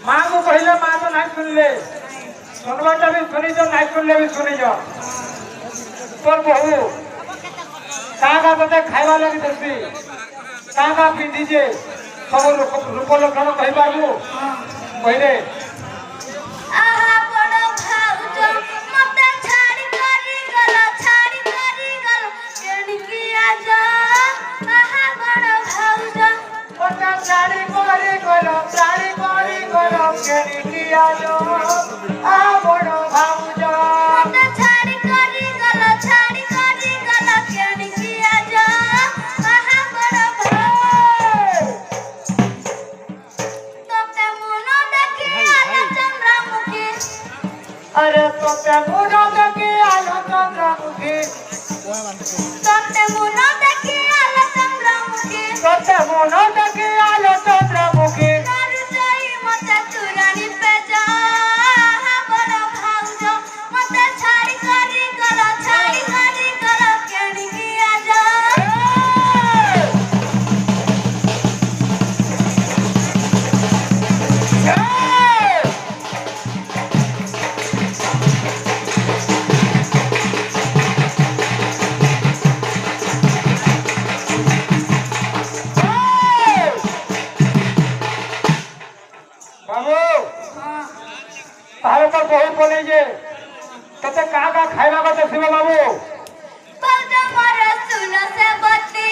माँ को कहले माँ तो नहीं सुनले सुनवाटा भी सुनी जो नहीं सुनले भी सुनी जो तोर बहू का बते खाइबा लगी देसी का पिंधी जे सब रूप लक्षण कहि पारबू कहले आहा बड़ भाउज मते छाड़ी करी गल केणकी आज आहा बड़ भाउज मते छाड़ी करी गल केणकी आज आ बड़ भाउज मते छाड़ी करी गल केणकी आज आहा बड़ भाउज तोते मुनो देखी आले चंद्रमुखी अरे तो ते मुनो देखी आलो चंद्रमुखी तोते मुनो देखी आले चंद्रमुखी तो ते मुनो देखी आलो चंद्रमुखी करू जोई मते तुरानी पे जा आहा बड़ भाउज मते छाड़ी करी गल केणकी आज बाबू तार पर बहुत बोले जे तते का खाइबा को देखिबो बाबू बलदा मारे सुन से बत्ती